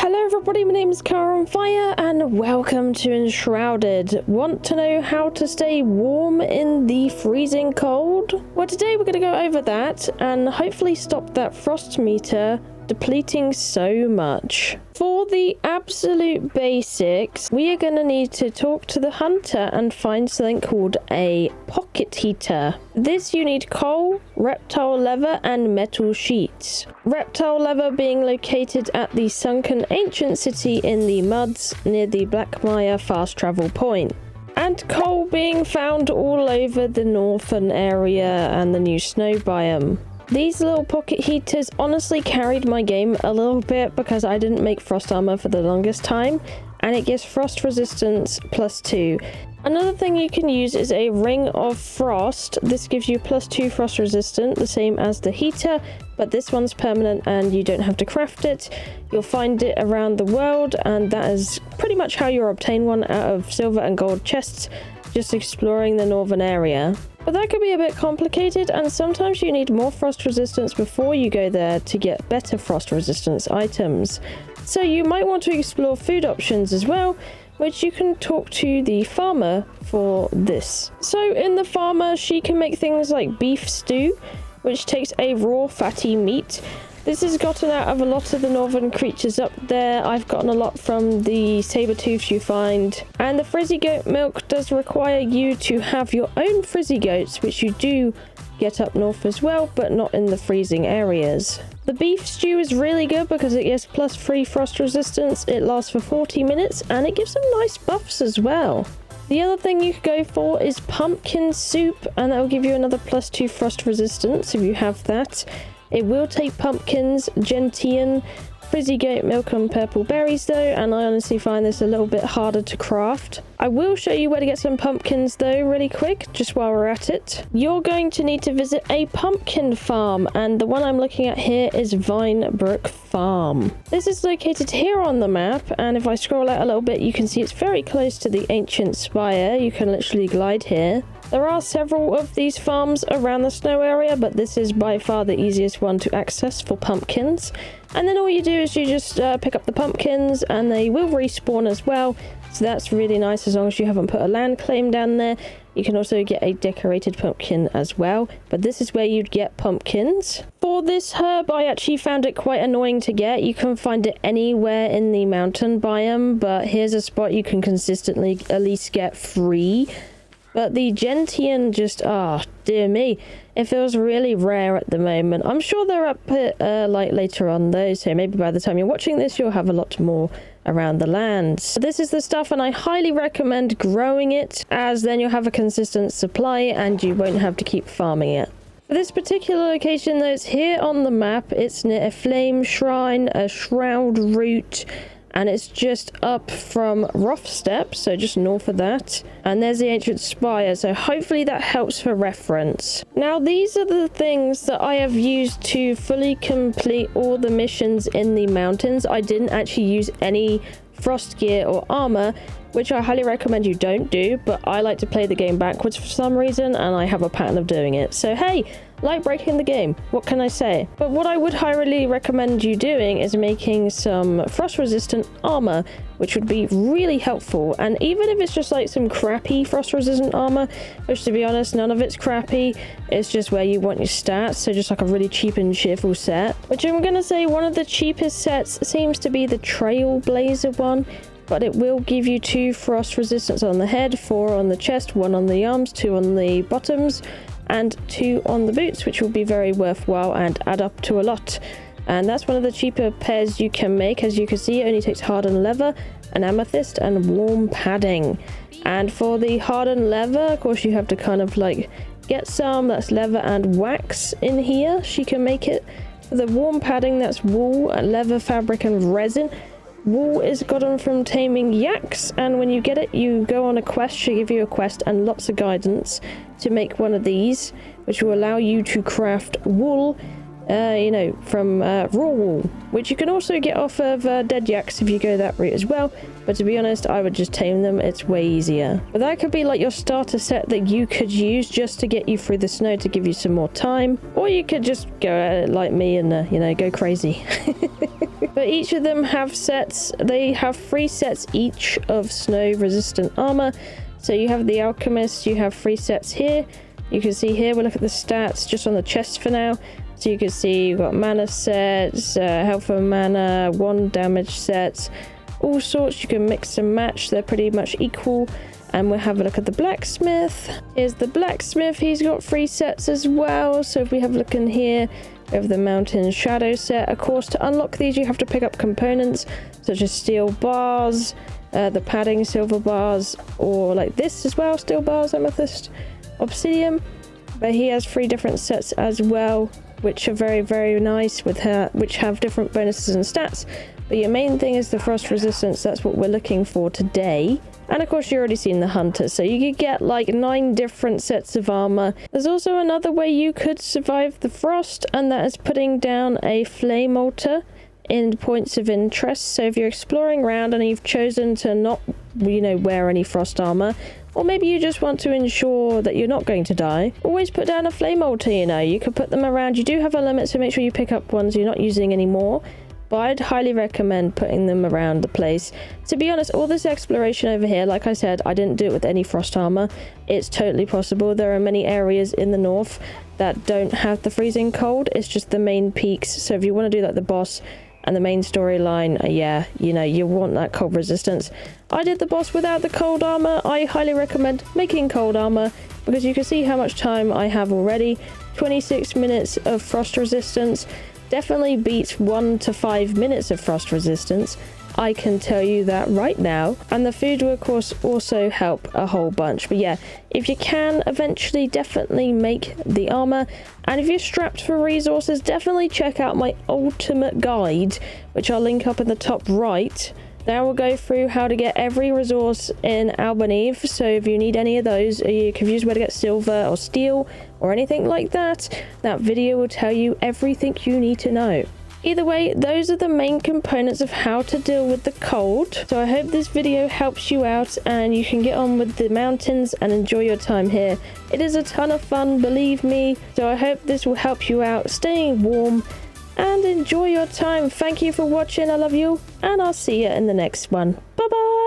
Hello everybody, my name is Kiahonfire and welcome to Enshrouded. Want to know how to stay warm in the freezing cold? Well, today we're going to go over that and hopefully stop that frost meter depleting so much. For the absolute basics, we are going to need to talk to the hunter and find something called a pocket heater. This you need coal, reptile leather and metal sheets. Reptile leather being located at the sunken ancient city in the muds near the Blackmire fast travel point. And coal being found all over the northern area and the new snow biome. These little pocket heaters honestly carried my game a little bit because I didn't make frost armor for the longest time, and it gives frost resistance +2. Another thing you can use is a ring of frost. This gives you +2 frost resistant, the same as the heater, but this one's permanent and you don't have to craft it. You'll find it around the world, and that is pretty much how you obtain one out of silver and gold chests, just exploring the northern area. But that could be a bit complicated, and sometimes you need more frost resistance before you go there to get better frost resistance items. So you might want to explore food options as well, which you can talk to the farmer for this. So in the farmer, she can make things like beef stew, which takes a raw fatty meat. This is gotten out of a lot of the northern creatures up there. I've gotten a lot from the saber-tooths you find. And the frizzy goat milk does require you to have your own frizzy goats, which you do get up north as well, but not in the freezing areas. The beef stew is really good because it gives +3 frost resistance, it lasts for 40 minutes, and it gives some nice buffs as well. The other thing you could go for is pumpkin soup, and that will give you another +2 frost resistance if you have that. It will take pumpkins, gentian, frizzy goat milk and purple berries though, and I honestly find this a little bit harder to craft. I will show you where to get some pumpkins though really quick, just while we're at it. You're going to need to visit a pumpkin farm, and the one I'm looking at here is Vinebrook Farm. This is located here on the map, and if I scroll out a little bit you can see it's very close to the ancient spire. You can literally glide here. There are several of these farms around the snow area, but this is by far the easiest one to access for pumpkins. And then all you do is you just pick up the pumpkins, and they will respawn as well. So that's really nice as long as you haven't put a land claim down there. You can also get a decorated pumpkin as well, but this is where you'd get pumpkins. For this herb, I actually found it quite annoying to get. You can find it anywhere in the mountain biome, but here's a spot you can consistently at least get free. But the gentian just, dear me, it feels really rare at the moment. I'm sure they're up like later on though, so maybe by the time you're watching this, you'll have a lot more around the lands. This is the stuff, and I highly recommend growing it, as then you'll have a consistent supply and you won't have to keep farming it. For this particular location though, it's here on the map. It's near a flame shrine, a shroud root, and it's just up from Rough Step, so just north of that. And there's the ancient spire, so hopefully that helps for reference. Now, these are the things that I have used to fully complete all the missions in the mountains. I didn't actually use any frost gear or armor, which I highly recommend you don't do, but I like to play the game backwards for some reason, and I have a pattern of doing it. So hey, like breaking the game, what can I say? But what I would highly recommend you doing is making some frost resistant armor, which would be really helpful. And even if it's just like some crappy frost resistant armor, which to be honest, none of it's crappy, it's just where you want your stats, so just like a really cheap and cheerful set. Which I'm gonna say one of the cheapest sets seems to be the Trailblazer one, but it will give you 2 frost resistance on the head, 4 on the chest, 1 on the arms, 2 on the bottoms, and 2 on the boots, which will be very worthwhile and add up to a lot. And that's one of the cheaper pairs you can make. As you can see, it only takes hardened leather, an amethyst, and warm padding. And for the hardened leather, of course, you have to kind of like get some, that's leather and wax in here. She can make it. For the warm padding, that's wool, leather, fabric, and resin. Wool is gotten from taming yaks, and when you get it, you go on a quest. She'll give you a quest and lots of guidance to make one of these, which will allow you to craft wool, from raw wool, which you can also get off of dead yaks if you go that route as well. But to be honest, I would just tame them. It's way easier. But that could be like your starter set that you could use just to get you through the snow to give you some more time, or you could just go at it like me and go crazy. But But each of them have sets. They have 3 sets each of snow resistant armor. So you have the alchemist, you have 3 sets here. You can see here, we'll look at the stats just on the chest for now. So you can see you've got mana sets, health and mana, 1 damage sets, all sorts. You can mix and match, they're pretty much equal. And we'll have a look at the blacksmith. Here's the blacksmith, he's got 3 sets as well. So if we have a look in here, we have the mountain shadow set. Of course, to unlock these you have to pick up components such as steel bars, the padding silver bars, or like this as well, steel bars, amethyst, obsidian. But he has 3 different sets as well, which are very, very nice, with her, which have different bonuses and stats. But your main thing is the frost resistance. That's what we're looking for today. And of course, you already seen the hunter, so you could get like 9 different sets of armor. There's also another way you could survive the frost, and that is putting down a flame altar in points of interest. So if you're exploring around and you've chosen to not, wear any frost armor, or maybe you just want to ensure that you're not going to die, always put down a flame altar. You could put them around. You do have a limit, so make sure you pick up ones you're not using anymore. But I'd highly recommend putting them around the place. To be honest, all this exploration over here, like I said, I didn't do it with any frost armor. It's totally possible. There are many areas in the north that don't have the freezing cold. It's just the main peaks. So if you want to do like the boss and the main storyline, you want that cold resistance. I did the boss without the cold armor. I highly recommend making cold armor, because you can see how much time I have already. 26 minutes of frost resistance. Definitely beats 1 to 5 minutes of frost resistance. I can tell you that right now. And the food will of course also help a whole bunch. But yeah, if you can eventually, definitely make the armor. And if you're strapped for resources, definitely check out my ultimate guide, which I'll link up in the top right. There we'll go through how to get every resource in Albaneve. So if you need any of those, or you're confused where to get silver or steel or anything like that, that video will tell you everything you need to know. Either way, those are the main components of how to deal with the cold. So I hope this video helps you out and you can get on with the mountains and enjoy your time here. It is a ton of fun, believe me. So I hope this will help you out staying warm and enjoy your time. Thank you for watching. I love you, and I'll see you in the next one. Bye bye.